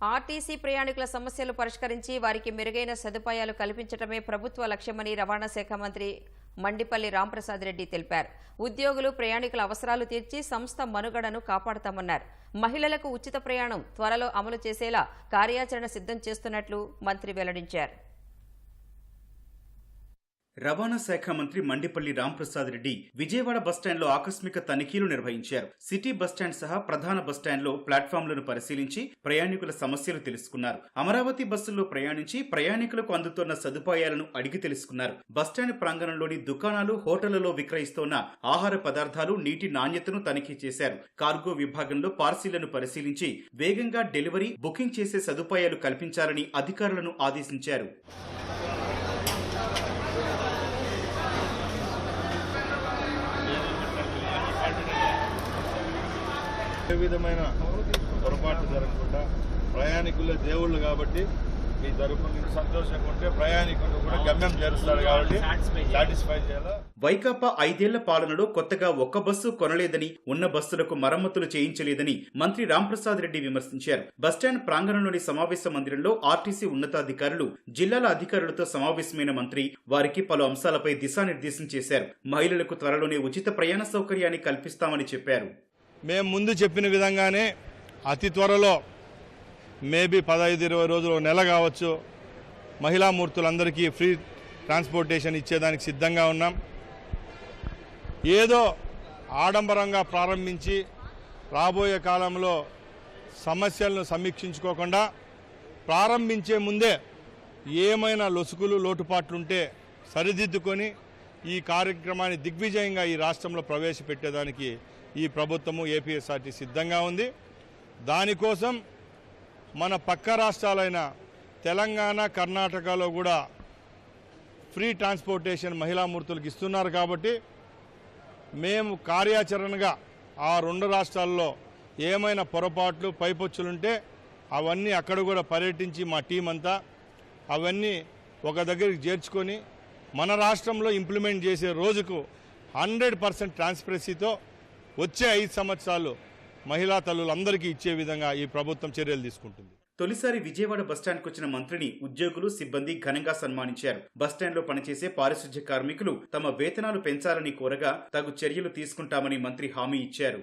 RTC ప్రయాణికుల సమస్యలు పరిష్కరించి వారికి మెరుగైన సదుపాయాలు కల్పించడమే ప్రభుత్వ లక్ష్యమని రవాణా శాఖ మంత్రి మండిపల్లి రాంప్రసాద్ రెడ్డి తెలిపారు. ఉద్యోగులు ప్రయాణికుల అవసరాలు తీర్చి సంస్థ మనుగడను కాపాడతామన్నారు. మహిళలకు ఉచిత ప్రయాణం త్వరలో అమలు చేసేలా కార్యాచరణ సిద్ధం చేస్తున్నట్లు మంత్రి వెల్లడించారు. రవాణా శాఖ మంత్రి మండిపల్లి రాంప్రసాద్ రెడ్డి విజయవాడ బస్టాండ్లో ఆకస్మిక తనిఖీలు నిర్వహించారు. సిటీ బస్టాండ్ సహా ప్రధాన బస్టాండ్లో ప్లాట్ఫామ్లను పరిశీలించి ప్రయాణికుల సమస్యలు తెలుసుకున్నారు. అమరావతి బస్సుల్లో ప్రయాణించి ప్రయాణికులకు అందుతున్న సదుపాయాలను అడిగి తెలుసుకున్నారు. బస్టాండ్ ప్రాంగణంలోని దుకాణాలు, హోటళ్లలో విక్రయిస్తోన్న ఆహార పదార్థాలు, నీటి నాణ్యతను తనిఖీ చేశారు. కార్గో విభాగంలో పార్సిళ్లను పరిశీలించి వేగంగా డెలివరీ, బుకింగ్ చేసే సదుపాయాలు కల్పించాలని అధికారులను ఆదేశించారు. ఏ విధమైన పొరపాటు జరగకుండా ప్రయాణికులే దేవుళ్ళు కాబట్టి మీ తరపున మీకు సంతోషంగా ఉంటే ప్రయాణికులు కూడా గమ్యం చేరుస్తారు కాబట్టి సాటిస్ఫై చేయాలా. వైకాపా 5 ఏళ్ల పాలనలో కొత్తగా ఒక్క బస్సు కొనలేదని, ఉన్న బస్సులకు మరమ్మతులు చేయించలేదని మంత్రి రాంప్రసాద్ రెడ్డి విమర్శించారు. బస్టాండ్ ప్రాంగణంలోని సమావేశ మందిరంలో ఆర్టీసీ ఉన్నతాధికారులు, జిల్లాల అధికారులతో సమావేశమైన మంత్రి వారికి పలు అంశాలపై దిశానిర్దేశం చేశారు. మహిళలకు త్వరలోనే ఉచిత ప్రయాణ సౌకర్యాన్ని కల్పిస్తామని చెప్పారు. మేము ముందు చెప్పిన విధంగానే అతి త్వరలో మేబీ 15-20 రోజులు, నెల కావచ్చు, మహిళామూర్తులందరికీ ఫ్రీ ట్రాన్స్పోర్టేషన్ ఇచ్చేదానికి సిద్ధంగా ఉన్నాం. ఏదో ఆడంబరంగా ప్రారంభించి రాబోయే కాలంలో సమస్యలను సమీక్షించుకోకుండా ప్రారంభించే ముందే ఏమైనా లొసుగులు, లోటుపాట్లుంటే సరిదిద్దుకొని ఈ కార్యక్రమాన్ని దిగ్విజయంగా ఈ రాష్ట్రంలో ప్రవేశపెట్టేదానికి ఈ ప్రభుత్వము, ఏపీఎస్ఆర్టీ సిద్ధంగా ఉంది. దానికోసం మన పక్క రాష్ట్రాలైన తెలంగాణ, కర్ణాటకలో కూడా ఫ్రీ ట్రాన్స్పోర్టేషన్ మహిళామూర్తులకు ఇస్తున్నారు. కాబట్టి మేము కార్యాచరణగా ఆ 2 రాష్ట్రాల్లో ఏమైనా పొరపాట్లు, పైపొచ్చులుంటే అవన్నీ అక్కడ కూడా పర్యటించి మా టీం అంతా అవన్నీ ఒక దగ్గరికి చేర్చుకొని మన రాష్ట్రంలో ఇంప్లిమెంట్ చేసే రోజుకు 100% ట్రాన్స్పరెన్సీతో వచ్చే 5 సంవత్సరాలు మహిళా తల్లులందరికీ ఇచ్చే విధంగా ఈ ప్రభుత్వం చర్యలు తీసుకుంటుంది. తొలిసారి విజయవాడ బస్టాండ్కు వచ్చిన మంత్రిని ఉద్యోగులు, సిబ్బంది ఘనంగా సన్మానించారు. బస్టాండ్లో పనిచేసే పారిశుధ్య కార్మికులు తమ వేతనాలు పెంచాలని కోరగా తగు చర్యలు తీసుకుంటామని మంత్రి హామీ ఇచ్చారు.